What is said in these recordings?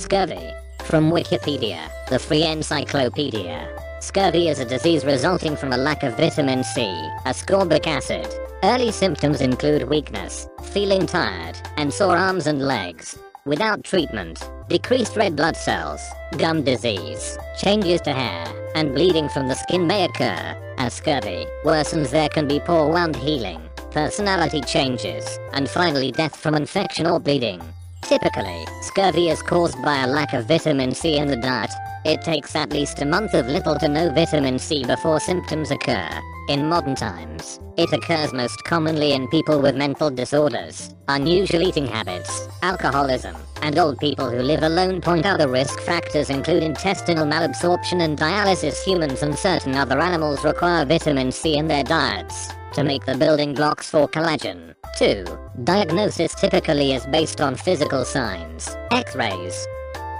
Scurvy. From Wikipedia, the free encyclopedia. Scurvy is a disease resulting from a lack of vitamin C, ascorbic acid. Early symptoms include weakness, feeling tired, and sore arms and legs. Without treatment, decreased red blood cells, gum disease, changes to hair, and bleeding from the skin may occur. As scurvy worsens, there can be poor wound healing, personality changes, and finally death from infection or bleeding. Typically, scurvy is caused by a lack of vitamin C in the diet. It takes at least a month of little to no vitamin C before symptoms occur. In modern times, it occurs most commonly in people with mental disorders, unusual eating habits, alcoholism, and old people who live alone. Other risk factors include intestinal malabsorption and dialysis. Humans and certain other animals require vitamin C in their diets to make the building blocks for collagen. 2. Diagnosis typically is based on physical signs, X-rays,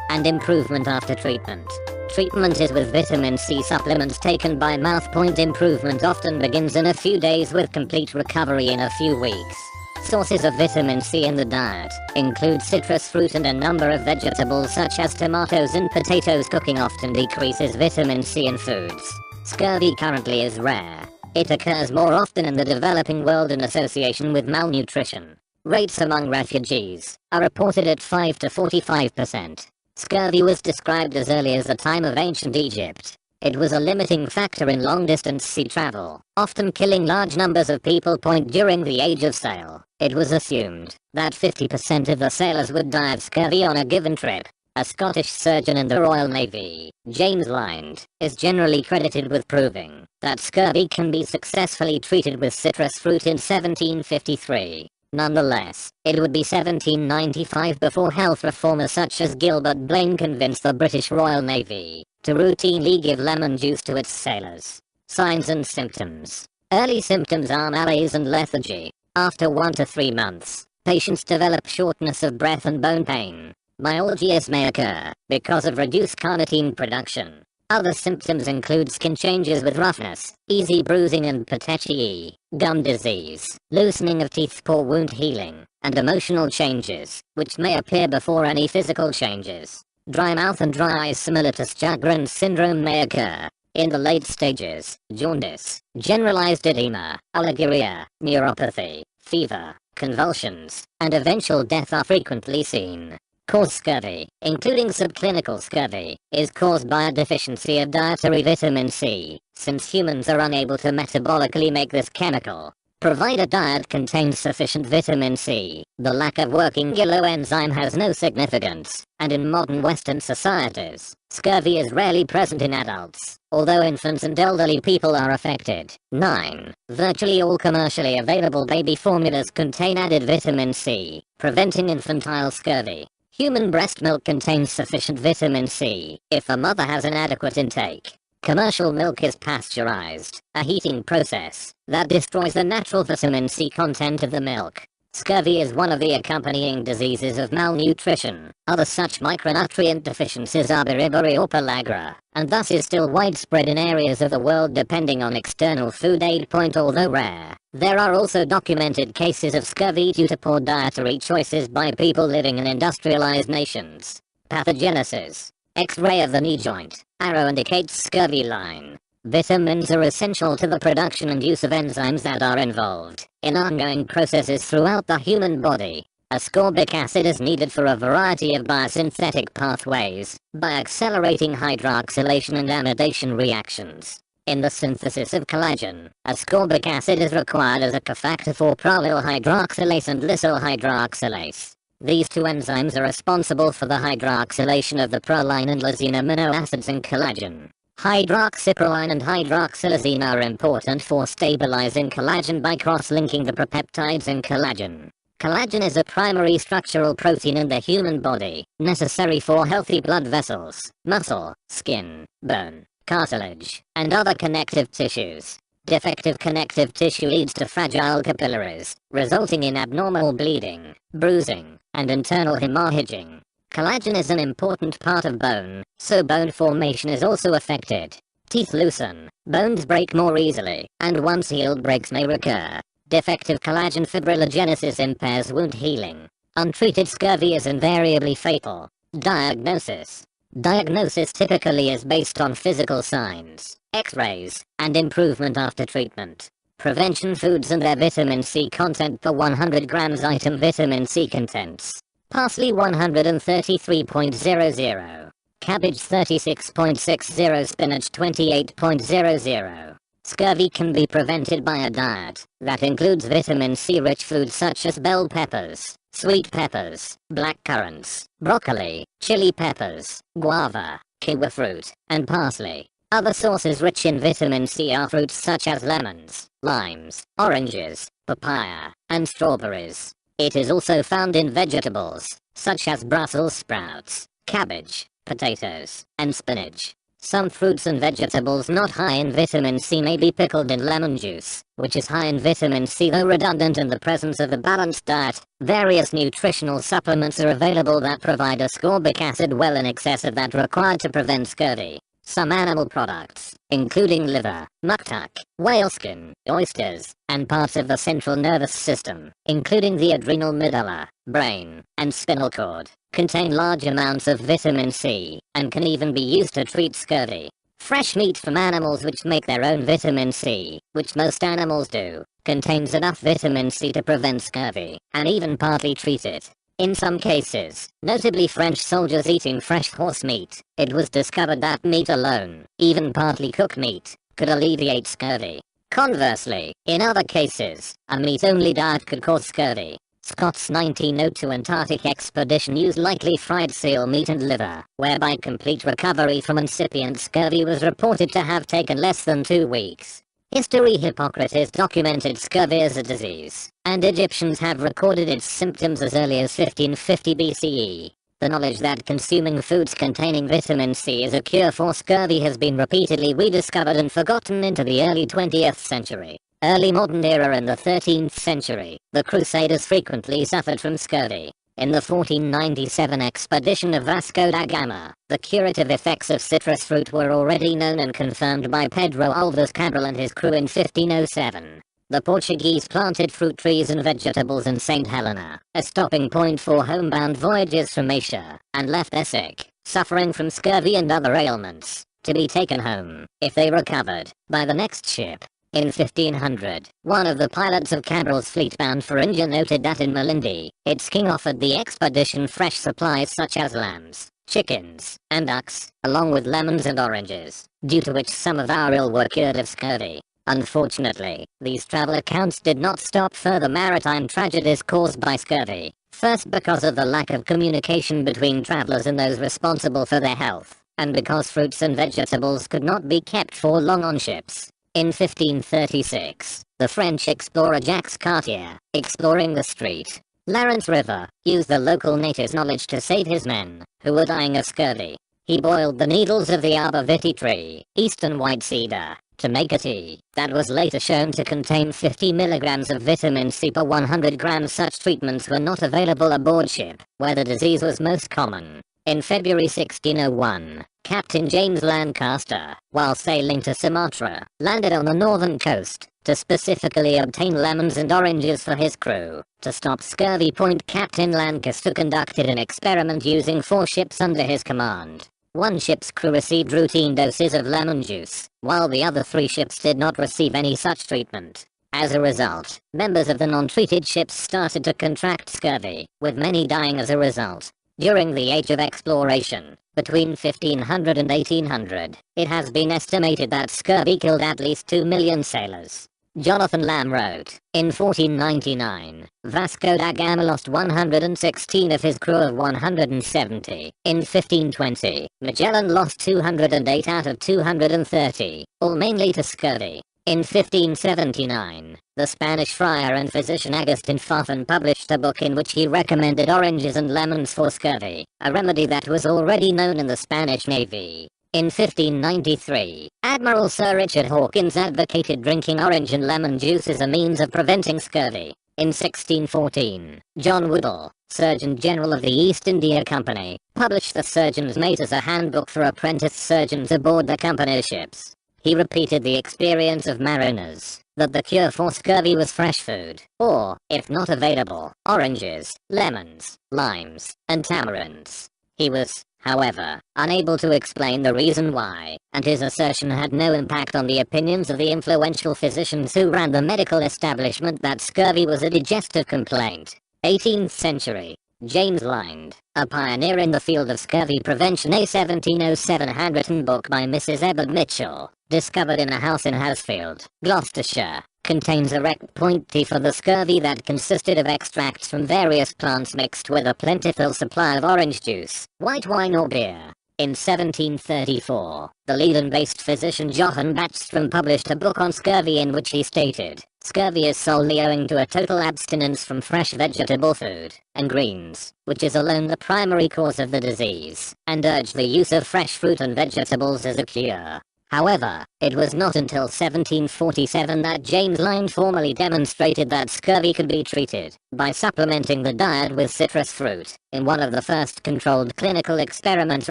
and improvement after treatment. Treatment is with vitamin C supplements taken by mouth. Improvement often begins in a few days with complete recovery in a few weeks. Sources of vitamin C in the diet include citrus fruit and a number of vegetables such as tomatoes and potatoes. Cooking often decreases vitamin C in foods. Scurvy currently is rare. It occurs more often in the developing world in association with malnutrition. Rates among refugees are reported at 5 to 45%. Scurvy was described as early as the time of ancient Egypt. It was a limiting factor in long-distance sea travel, often killing large numbers of people. During the age of sail, it was assumed that 50% of the sailors would die of scurvy on a given trip. A Scottish surgeon in the Royal Navy, James Lind, is generally credited with proving that scurvy can be successfully treated with citrus fruit in 1753. Nonetheless, it would be 1795 before health reformers such as Gilbert Blaine convinced the British Royal Navy to routinely give lemon juice to its sailors. Signs and symptoms. Early symptoms are malaise and lethargy. After 1 to 3 months, patients develop shortness of breath and bone pain. Myalgias may occur because of reduced carnitine production. Other symptoms include skin changes with roughness, easy bruising and petechiae, gum disease, loosening of teeth, poor wound healing, and emotional changes, which may appear before any physical changes. Dry mouth and dry eyes similar to Sjogren's syndrome may occur. In the late stages, jaundice, generalized edema, oliguria, neuropathy, fever, convulsions, and eventual death are frequently seen. Cause scurvy, including subclinical scurvy, is caused by a deficiency of dietary vitamin C, since humans are unable to metabolically make this chemical. Provided a diet contains sufficient vitamin C, the lack of working yellow enzyme has no significance, and in modern Western societies, scurvy is rarely present in adults, although infants and elderly people are affected. 9. Virtually all commercially available baby formulas contain added vitamin C, preventing infantile scurvy. Human breast milk contains sufficient vitamin C if a mother has an adequate intake. Commercial milk is pasteurized, a heating process that destroys the natural vitamin C content of the milk. Scurvy is one of the accompanying diseases of malnutrition. Other such micronutrient deficiencies are beriberi or pellagra, and thus is still widespread in areas of the world depending on external food aid. Although rare, there are also documented cases of scurvy due to poor dietary choices by people living in industrialized nations. Pathogenesis. X-ray of the knee joint. Arrow indicates scurvy line. Vitamins are essential to the production and use of enzymes that are involved in ongoing processes throughout the human body. Ascorbic acid is needed for a variety of biosynthetic pathways by accelerating hydroxylation and amidation reactions. In the synthesis of collagen, ascorbic acid is required as a cofactor for prolyl hydroxylase and lysyl hydroxylase. These two enzymes are responsible for the hydroxylation of the proline and lysine amino acids in collagen. Hydroxyproline and hydroxylazine are important for stabilizing collagen by cross-linking the propeptides in collagen. Collagen is a primary structural protein in the human body, necessary for healthy blood vessels, muscle, skin, bone, cartilage, and other connective tissues. Defective connective tissue leads to fragile capillaries, resulting in abnormal bleeding, bruising, and internal hemorrhaging. Collagen is an important part of bone, so bone formation is also affected. Teeth loosen, bones break more easily, and once healed breaks may recur. Defective collagen fibrillogenesis impairs wound healing. Untreated scurvy is invariably fatal. Diagnosis. Diagnosis typically is based on physical signs, X-rays, and improvement after treatment. Prevention foods and their vitamin C content per 100 grams. Item: vitamin C contents: parsley 133.00, cabbage 36.60, spinach 28.00. Scurvy can be prevented by a diet that includes vitamin C-rich foods such as bell peppers, sweet peppers, black currants, broccoli, chili peppers, guava, kiwi fruit, and parsley. Other sources rich in vitamin C are fruits such as lemons, limes, oranges, papaya, and strawberries. It is also found in vegetables, such as Brussels sprouts, cabbage, potatoes, and spinach. Some fruits and vegetables not high in vitamin C may be pickled in lemon juice, which is high in vitamin C though redundant in the presence of a balanced diet. Various nutritional supplements are available that provide ascorbic acid well in excess of that required to prevent scurvy. Some animal products, including liver, muktak, whale skin, oysters, and parts of the central nervous system, including the adrenal medulla, brain, and spinal cord, contain large amounts of vitamin C, and can even be used to treat scurvy. Fresh meat from animals which make their own vitamin C, which most animals do, contains enough vitamin C to prevent scurvy, and even partly treat it. In some cases, notably French soldiers eating fresh horse meat, it was discovered that meat alone, even partly cooked meat, could alleviate scurvy. Conversely, in other cases, a meat-only diet could cause scurvy. Scott's 1902 Antarctic expedition used lightly fried seal meat and liver, whereby complete recovery from incipient scurvy was reported to have taken less than 2 weeks. History: Hippocrates documented scurvy as a disease, and Egyptians have recorded its symptoms as early as 1550 BCE. The knowledge that consuming foods containing vitamin C is a cure for scurvy has been repeatedly rediscovered and forgotten into the early 20th century. Early modern era. In the 13th century, the Crusaders frequently suffered from scurvy. In the 1497 expedition of Vasco da Gama, the curative effects of citrus fruit were already known and confirmed by Pedro Alves Cabral and his crew in 1507. The Portuguese planted fruit trees and vegetables in St. Helena, a stopping point for homebound voyages from Asia, and left their sick, suffering from scurvy and other ailments, to be taken home, if they recovered, by the next ship. In 1500, one of the pilots of Cabral's fleet bound for India noted that in Malindi, its king offered the expedition fresh supplies such as lambs, chickens, and ducks, along with lemons and oranges, due to which some of our ill were cured of scurvy. Unfortunately, these travel accounts did not stop further maritime tragedies caused by scurvy, first because of the lack of communication between travelers and those responsible for their health, and because fruits and vegetables could not be kept for long on ships. In 1536, the French explorer Jacques Cartier, exploring the Street Lawrence River, used the local natives' knowledge to save his men, who were dying of scurvy. He boiled the needles of the arbor vitae tree, eastern white cedar, to make a tea that was later shown to contain 50 milligrams of vitamin C per 100 grams. Such treatments were not available aboard ship, where the disease was most common. In February 1601, Captain James Lancaster, while sailing to Sumatra, landed on the northern coast to specifically obtain lemons and oranges for his crew. To stop scurvy, Captain Lancaster conducted an experiment using 4 ships under his command. One ship's crew received routine doses of lemon juice, while the other 3 ships did not receive any such treatment. As a result, members of the non-treated ships started to contract scurvy, with many dying as a result. During the Age of Exploration, between 1500 and 1800, it has been estimated that scurvy killed at least 2 million sailors. Jonathan Lamb wrote, in 1499, Vasco da Gama lost 116 of his crew of 170. In 1520, Magellan lost 208 out of 230, all mainly to scurvy. In 1579, the Spanish friar and physician Agustin Fafen published a book in which he recommended oranges and lemons for scurvy, a remedy that was already known in the Spanish Navy. In 1593, Admiral Sir Richard Hawkins advocated drinking orange and lemon juice as a means of preventing scurvy. In 1614, John Woodall, Surgeon General of the East India Company, published the Surgeon's Mate as a handbook for apprentice surgeons aboard the company's ships. He repeated the experience of mariners, that the cure for scurvy was fresh food, or, if not available, oranges, lemons, limes, and tamarinds. He was, however, unable to explain the reason why, and his assertion had no impact on the opinions of the influential physicians who ran the medical establishment that scurvy was a digestive complaint. 18th century. James Lind, a pioneer in the field of scurvy prevention. A 1707 handwritten book by Mrs. Ebbard Mitchell, discovered in a house in Housefield, Gloucestershire, contains a rect point tea for the scurvy that consisted of extracts from various plants mixed with a plentiful supply of orange juice, white wine or beer. In 1734, the Leiden-based physician Johann Bachstrom published a book on scurvy in which he stated, "Scurvy is solely owing to a total abstinence from fresh vegetable food and greens, which is alone the primary cause of the disease," and urged the use of fresh fruit and vegetables as a cure. However, it was not until 1747 that James Lind formally demonstrated that scurvy could be treated by supplementing the diet with citrus fruit, in one of the first controlled clinical experiments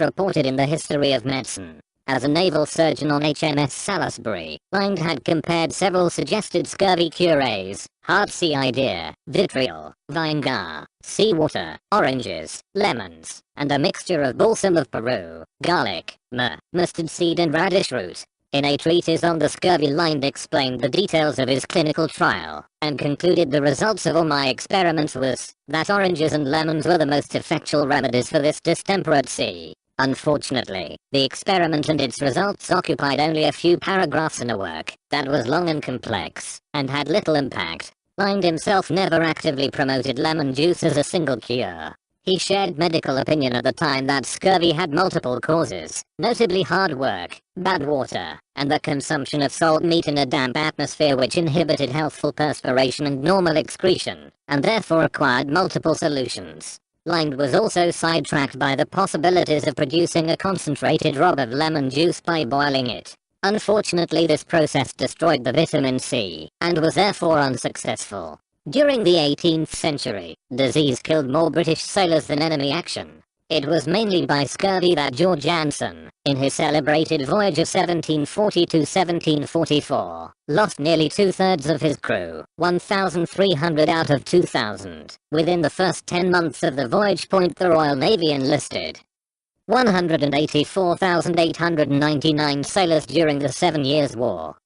reported in the history of medicine. As a naval surgeon on HMS Salisbury, Lind had compared several suggested scurvy cures: hard sea idea, vitriol, vinegar, seawater, oranges, lemons, and a mixture of balsam of Peru, garlic, myrrh, mustard seed and radish root. In a treatise on the scurvy, Lind explained the details of his clinical trial, and concluded the results of all my experiments was that oranges and lemons were the most effectual remedies for this distemperate sea. Unfortunately, the experiment and its results occupied only a few paragraphs in a work that was long and complex, and had little impact. Lind himself never actively promoted lemon juice as a single cure. He shared medical opinion at the time that scurvy had multiple causes, notably hard work, bad water, and the consumption of salt meat in a damp atmosphere which inhibited healthful perspiration and normal excretion, and therefore required multiple solutions. Lind was also sidetracked by the possibilities of producing a concentrated rob of lemon juice by boiling it. Unfortunately, this process destroyed the vitamin C, and was therefore unsuccessful. During the 18th century, disease killed more British sailors than enemy action. It was mainly by scurvy that George Anson, in his celebrated voyage of 1740–1744, lost nearly two-thirds of his crew, 1,300 out of 2,000. Within the first 10 months of the voyage, the Royal Navy enlisted 184,899 sailors during the 7 Years' War.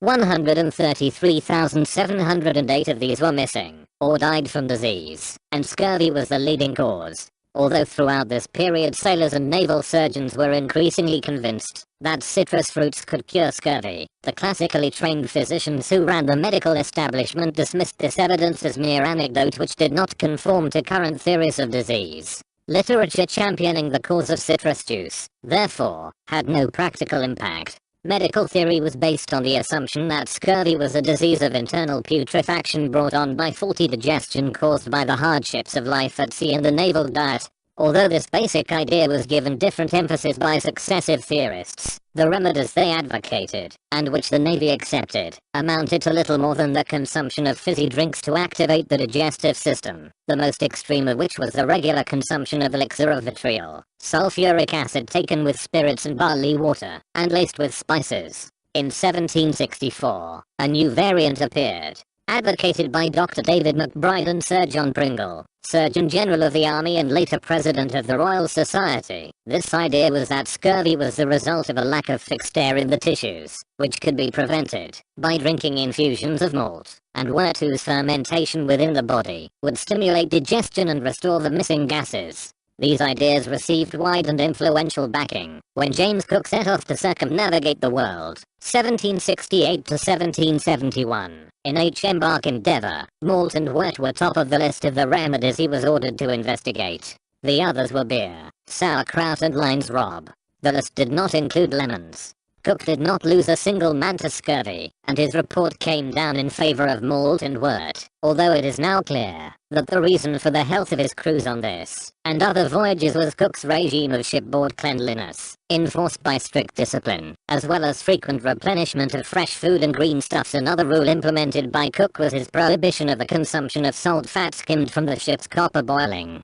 133,708 of these were missing, or died from disease, and scurvy was the leading cause. Although throughout this period sailors and naval surgeons were increasingly convinced that citrus fruits could cure scurvy, the classically trained physicians who ran the medical establishment dismissed this evidence as mere anecdote which did not conform to current theories of disease. Literature championing the cause of citrus juice, therefore, had no practical impact. Medical theory was based on the assumption that scurvy was a disease of internal putrefaction brought on by faulty digestion caused by the hardships of life at sea and the naval diet. Although this basic idea was given different emphasis by successive theorists, the remedies they advocated, and which the Navy accepted, amounted to little more than the consumption of fizzy drinks to activate the digestive system, the most extreme of which was the regular consumption of elixir of vitriol, sulfuric acid taken with spirits and barley water, and laced with spices. In 1764, a new variant appeared, advocated by Dr. David McBride and Sir John Pringle, Surgeon General of the Army and later President of the Royal Society. This idea was that scurvy was the result of a lack of fixed air in the tissues, which could be prevented by drinking infusions of malt, and wort whose fermentation within the body would stimulate digestion and restore the missing gases. These ideas received wide and influential backing when James Cook set off to circumnavigate the world, 1768 to 1771. In H.M. Bark Endeavour, malt and wort were top of the list of the remedies he was ordered to investigate. The others were beer, sauerkraut and Lind's Rob. The list did not include lemons. Cook did not lose a single man to scurvy, and his report came down in favor of malt and wort, although it is now clear that the reason for the health of his crews on this and other voyages was Cook's regime of shipboard cleanliness, enforced by strict discipline, as well as frequent replenishment of fresh food and greenstuffs. Another rule implemented by Cook was his prohibition of the consumption of salt fat skimmed from the ship's copper boiling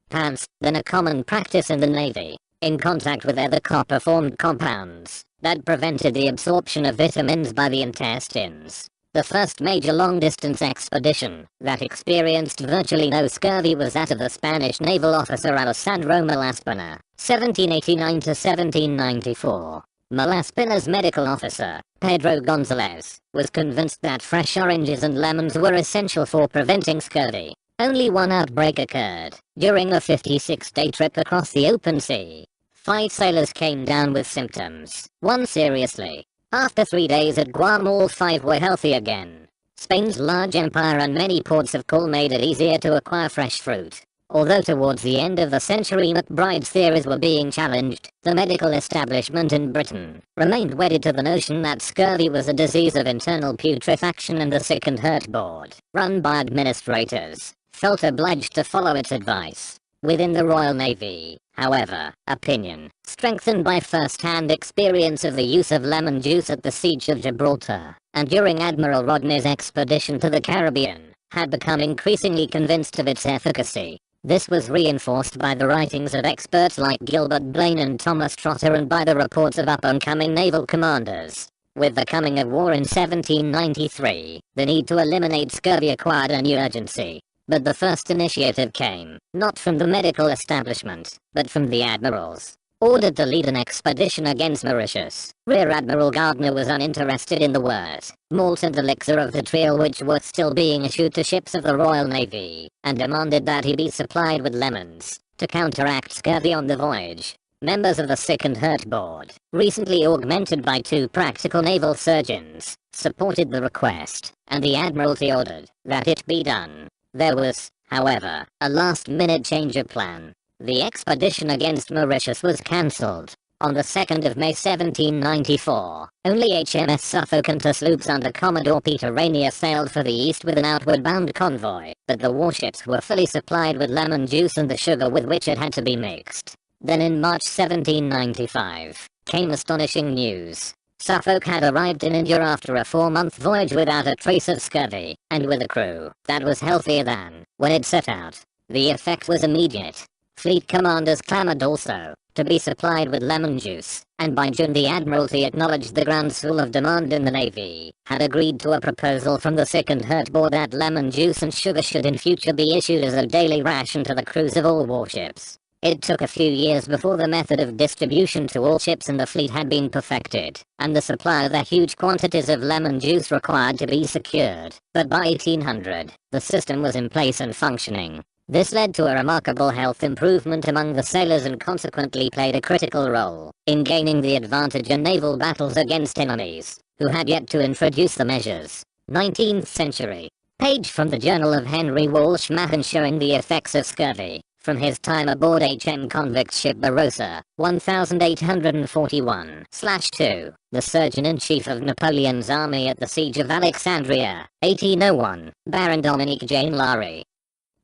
pans, then a common practice in the Navy. In contact with other copper formed compounds that prevented the absorption of vitamins by the intestines. The first major long-distance expedition that experienced virtually no scurvy was that of the Spanish naval officer Alessandro Malaspina, 1789 to 1794. Malaspina's medical officer, Pedro Gonzalez, was convinced that fresh oranges and lemons were essential for preventing scurvy. Only one outbreak occurred, during a 56-day trip across the open sea. 5 sailors came down with symptoms, one seriously. After 3 days at Guam, all 5 were healthy again. Spain's large empire and many ports of call made it easier to acquire fresh fruit. Although towards the end of the century McBride's theories were being challenged, the medical establishment in Britain remained wedded to the notion that scurvy was a disease of internal putrefaction, and the Sick and Hurt Board, run by administrators, felt obliged to follow its advice. Within the Royal Navy, however, opinion, strengthened by first-hand experience of the use of lemon juice at the Siege of Gibraltar, and during Admiral Rodney's expedition to the Caribbean, had become increasingly convinced of its efficacy. This was reinforced by the writings of experts like Gilbert Blaine and Thomas Trotter, and by the reports of up-and-coming naval commanders. With the coming of war in 1793, the need to eliminate scurvy acquired a new urgency. But the first initiative came, not from the medical establishment, but from the admirals. Ordered to lead an expedition against Mauritius, Rear Admiral Gardner was uninterested in the wort, malt and elixir of vitriol which were still being issued to ships of the Royal Navy, and demanded that he be supplied with lemons, to counteract scurvy on the voyage. Members of the Sick and Hurt Board, recently augmented by 2 practical naval surgeons, supported the request, and the Admiralty ordered that it be done. There was, however, a last-minute change of plan. The expedition against Mauritius was cancelled. On the 2nd of May 1794, only HMS Suffolk and 2 sloops under Commodore Peter Rainier sailed for the east with an outward-bound convoy, but the warships were fully supplied with lemon juice and the sugar with which it had to be mixed. Then in March 1795, came astonishing news. Suffolk had arrived in India after a 4-month voyage without a trace of scurvy, and with a crew that was healthier than when it set out. The effect was immediate. Fleet commanders clamored also to be supplied with lemon juice, and by June the Admiralty acknowledged the groundswell of demand in the Navy, had agreed to a proposal from the Sick and Hurt Board that lemon juice and sugar should in future be issued as a daily ration to the crews of all warships. It took a few years before the method of distribution to all ships in the fleet had been perfected, and the supply of the huge quantities of lemon juice required to be secured, but by 1800, the system was in place and functioning. This led to a remarkable health improvement among the sailors and consequently played a critical role in gaining the advantage in naval battles against enemies, who had yet to introduce the measures. 19th century. Page from the Journal of Henry Walsh Mahon showing the effects of scurvy. From his time aboard HM convict ship Barossa, 1841/2, the surgeon-in-chief of Napoleon's army at the Siege of Alexandria, 1801, Baron Dominique Jane Larrey,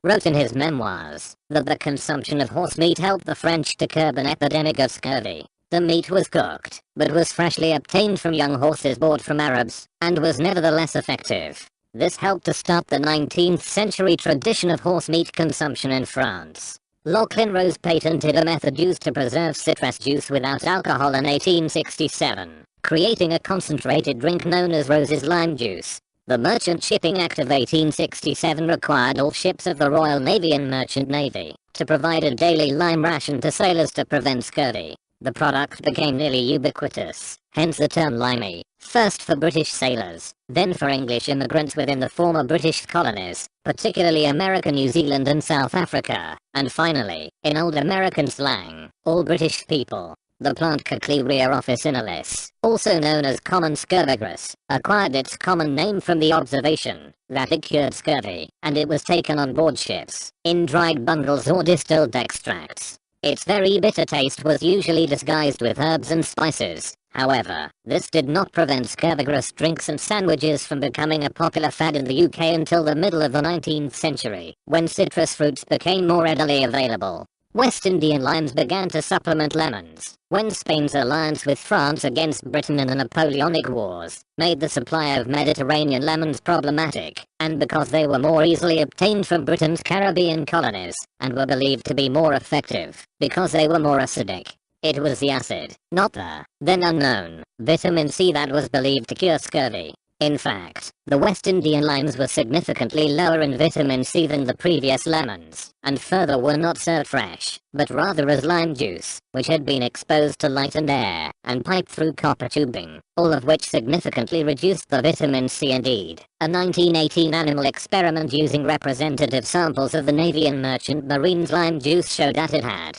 wrote in his memoirs that the consumption of horse meat helped the French to curb an epidemic of scurvy. The meat was cooked, but was freshly obtained from young horses bought from Arabs, and was nevertheless effective. This helped to start the 19th century tradition of horse meat consumption in France. Lachlan Rose patented a method used to preserve citrus juice without alcohol in 1867, creating a concentrated drink known as Rose's lime juice. The Merchant Shipping Act of 1867 required all ships of the Royal Navy and Merchant Navy to provide a daily lime ration to sailors to prevent scurvy. The product became nearly ubiquitous, hence the term limey, first for British sailors, then for English immigrants within the former British colonies, particularly America, New Zealand and South Africa, and finally, in old American slang, all British people. The plant Cattleya officinalis, also known as common scurvigrass, acquired its common name from the observation that it cured scurvy, and it was taken on board ships, in dried bundles or distilled extracts. Its very bitter taste was usually disguised with herbs and spices. However, this did not prevent scurvigrass drinks and sandwiches from becoming a popular fad in the UK until the middle of the 19th century, when citrus fruits became more readily available. West Indian limes began to supplement lemons, when Spain's alliance with France against Britain in the Napoleonic Wars made the supply of Mediterranean lemons problematic, and because they were more easily obtained from Britain's Caribbean colonies, and were believed to be more effective, because they were more acidic. It was the acid, not the, then unknown, vitamin C that was believed to cure scurvy. In fact, the West Indian limes were significantly lower in vitamin C than the previous lemons, and further were not served fresh, but rather as lime juice, which had been exposed to light and air, and piped through copper tubing, all of which significantly reduced the vitamin C. Indeed, a 1918 animal experiment using representative samples of the Navy and Merchant Marine's lime juice showed that it had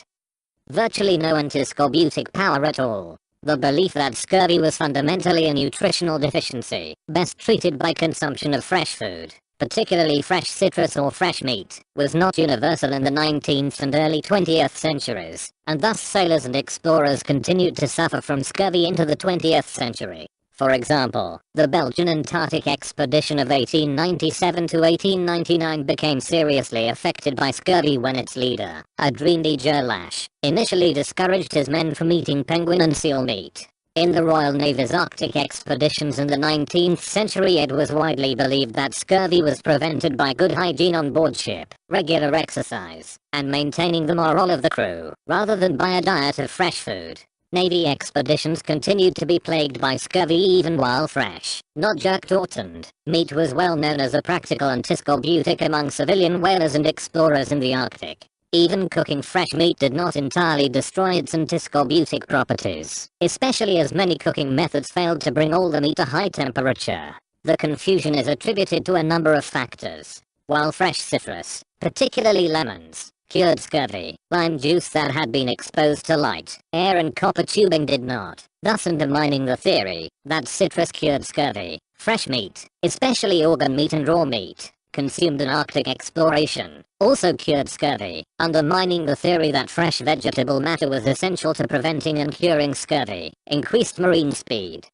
virtually no antiscorbutic power at all. The belief that scurvy was fundamentally a nutritional deficiency, best treated by consumption of fresh food, particularly fresh citrus or fresh meat, was not universal in the 19th and early 20th centuries, and thus sailors and explorers continued to suffer from scurvy into the 20th century. For example, the Belgian Antarctic expedition of 1897 to 1899 became seriously affected by scurvy when its leader, Adrien de Gerlache, initially discouraged his men from eating penguin and seal meat. In the Royal Navy's Arctic expeditions in the 19th century, it was widely believed that scurvy was prevented by good hygiene on board ship, regular exercise, and maintaining the morale of the crew, rather than by a diet of fresh food. Navy expeditions continued to be plagued by scurvy even while fresh, not jerked or tanned. Meat was well known as a practical antiscorbutic among civilian whalers and explorers in the Arctic. Even cooking fresh meat did not entirely destroy its antiscorbutic properties, especially as many cooking methods failed to bring all the meat to high temperature. The confusion is attributed to a number of factors. While fresh citrus, particularly lemons, cured scurvy, lime juice that had been exposed to light, air and copper tubing did not, thus undermining the theory that citrus cured scurvy. Fresh meat, especially organ meat and raw meat, consumed in Arctic exploration, also cured scurvy, undermining the theory that fresh vegetable matter was essential to preventing and curing scurvy. Increased marine speed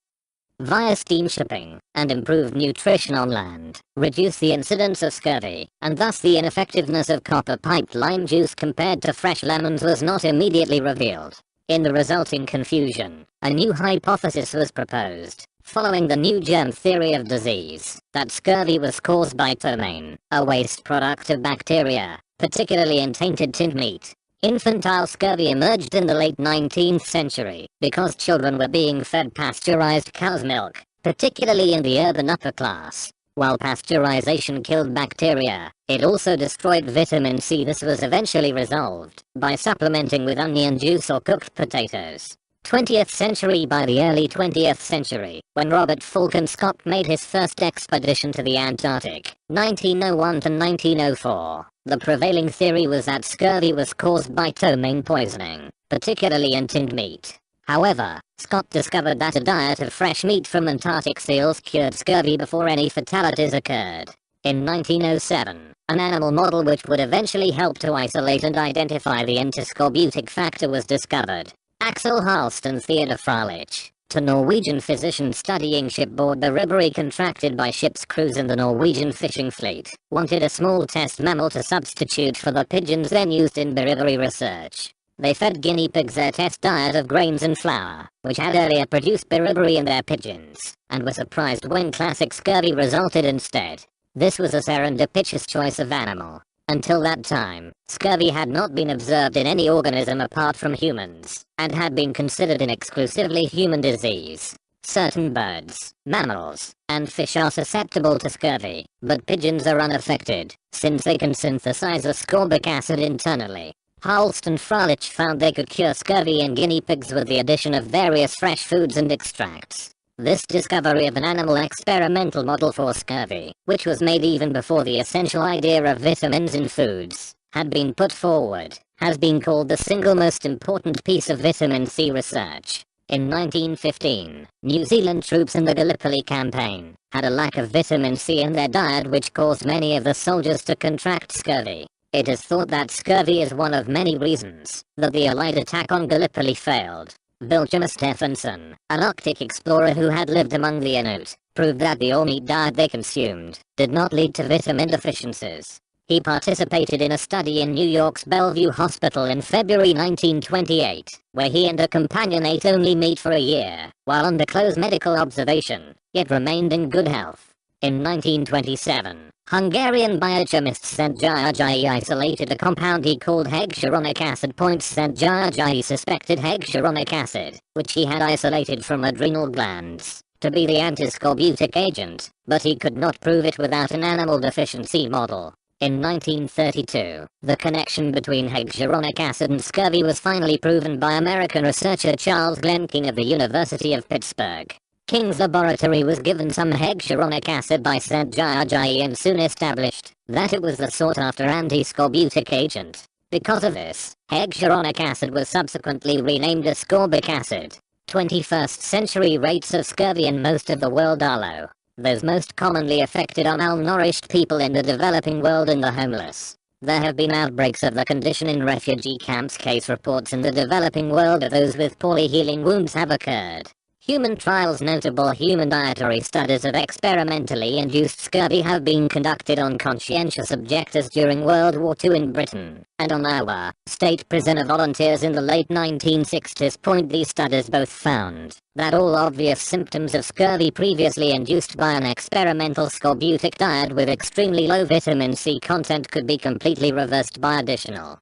via steam shipping, and improved nutrition on land, reduce the incidence of scurvy, and thus the ineffectiveness of copper-piped lime juice compared to fresh lemons was not immediately revealed. In the resulting confusion, a new hypothesis was proposed, following the new germ theory of disease, that scurvy was caused by ptomaine, a waste product of bacteria, particularly in tainted tinned meat. Infantile scurvy emerged in the late 19th century, because children were being fed pasteurized cow's milk, particularly in the urban upper class. While pasteurization killed bacteria, it also destroyed vitamin C. This was eventually resolved by supplementing with onion juice or cooked potatoes. 20th century. By the early 20th century, when Robert Falcon Scott made his first expedition to the Antarctic, 1901 to 1904, the prevailing theory was that scurvy was caused by ptomaine poisoning, particularly in tinned meat. However, Scott discovered that a diet of fresh meat from Antarctic seals cured scurvy before any fatalities occurred. In 1907, an animal model which would eventually help to isolate and identify the antiscorbutic factor was discovered. Axel Halst and Theodor Froelich, two Norwegian physicians studying shipboard beriberi contracted by ship's crews in the Norwegian fishing fleet, wanted a small test mammal to substitute for the pigeons then used in beriberi research. They fed guinea pigs their test diet of grains and flour, which had earlier produced beriberi in their pigeons, and were surprised when classic scurvy resulted instead. This was a serendipitous choice of animal. Until that time, scurvy had not been observed in any organism apart from humans, and had been considered an exclusively human disease. Certain birds, mammals, and fish are susceptible to scurvy, but pigeons are unaffected, since they can synthesize ascorbic acid internally. Halst and Froelich found they could cure scurvy in guinea pigs with the addition of various fresh foods and extracts. This discovery of an animal experimental model for scurvy, which was made even before the essential idea of vitamins in foods had been put forward, has been called the single most important piece of vitamin C research. In 1915, New Zealand troops in the Gallipoli campaign had a lack of vitamin C in their diet, which caused many of the soldiers to contract scurvy. It is thought that scurvy is one of many reasons that the Allied attack on Gallipoli failed. Vilhjalmur Stefansson, an Arctic explorer who had lived among the Inuit, proved that the all-meat diet they consumed did not lead to vitamin deficiencies. He participated in a study in New York's Bellevue Hospital in February 1928, where he and a companion ate only meat for a year, while under close medical observation, yet remained in good health. In 1927, Hungarian biochemist Szent-Györgyi isolated a compound he called hexuronic acid. Szent-Györgyi suspected hexuronic acid, which he had isolated from adrenal glands, to be the antiscorbutic agent, but he could not prove it without an animal deficiency model. In 1932, the connection between hexuronic acid and scurvy was finally proven by American researcher Charles Glenn King of the University of Pittsburgh. King's laboratory was given some hexuronic acid by St. Giorgi and soon established that it was the sought-after antiscorbutic agent. Because of this, hexuronic acid was subsequently renamed ascorbic acid. 21st century rates of scurvy in most of the world are low. Those most commonly affected are malnourished people in the developing world and the homeless. There have been outbreaks of the condition in refugee camps. Case reports in the developing world of those with poorly healing wounds have occurred. Human trials. Notable human dietary studies of experimentally induced scurvy have been conducted on conscientious objectors during World War II in Britain, and on our state prison of volunteers in the late 1960s. These studies both found that all obvious symptoms of scurvy previously induced by an experimental scorbutic diet with extremely low vitamin C content could be completely reversed by additional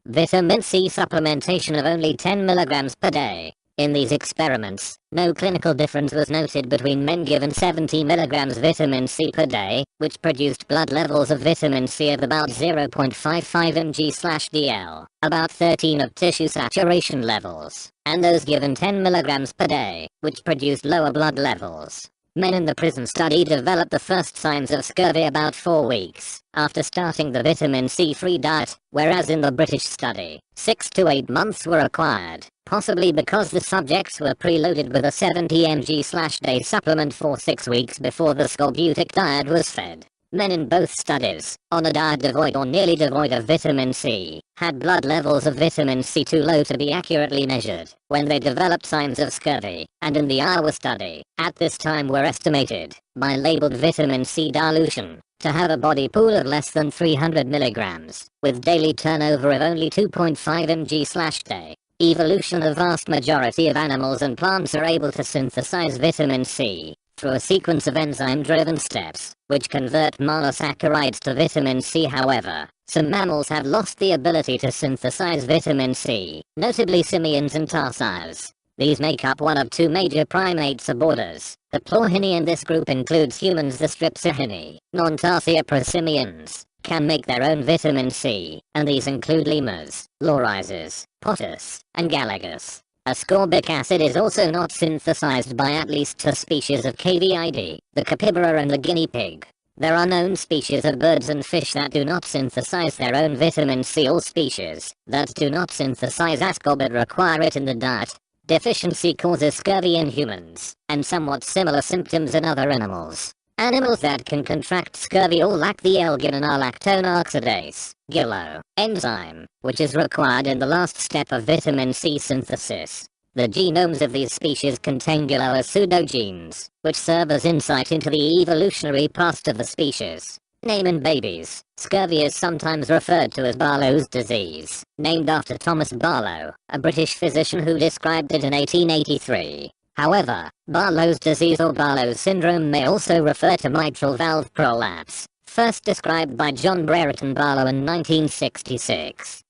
vitamin C supplementation of only 10 mg per day. In these experiments, no clinical difference was noted between men given 70 mg vitamin C per day, which produced blood levels of vitamin C of about 0.55 mg/dl, about 13 of tissue saturation levels, and those given 10 mg per day, which produced lower blood levels. Men in the prison study developed the first signs of scurvy about 4 weeks after starting the vitamin C-free diet, whereas in the British study, 6 to 8 months were required, possibly because the subjects were preloaded with a 70 mg/day supplement for 6 weeks before the scorbutic diet was fed. Men in both studies, on a diet devoid or nearly devoid of vitamin C, had blood levels of vitamin C too low to be accurately measured when they developed signs of scurvy, and in the our study, at this time were estimated, by labeled vitamin C dilution, to have a body pool of less than 300 mg, with daily turnover of only 2.5 mg/day. Evolution. The vast majority of animals and plants are able to synthesize vitamin C through a sequence of enzyme-driven steps, which convert monosaccharides to vitamin C. However, some mammals have lost the ability to synthesize vitamin C, notably simians and tarsiers. These make up one of 2 major primate suborders. The Plorhini in this group includes humans. The Strepsirrhini, non-tarsier prosimians, can make their own vitamin C, and these include lemurs, lorises, potus, and galagus. Ascorbic acid is also not synthesized by at least 2 species of caviidae, the capybara and the guinea pig. There are known species of birds and fish that do not synthesize their own vitamin C. All species that do not synthesize ascorbate require it in the diet. Deficiency causes scurvy in humans, and somewhat similar symptoms in other animals. Animals that can contract scurvy all lack the L-guanylactone oxidase, GILO, enzyme, which is required in the last step of vitamin C synthesis. The genomes of these species contain GILO as pseudogenes, which serve as insight into the evolutionary past of the species. Name in babies. Scurvy is sometimes referred to as Barlow's disease, named after Thomas Barlow, a British physician who described it in 1883. However, Barlow's disease or Barlow's syndrome may also refer to mitral valve prolapse, first described by John Brereton Barlow in 1966.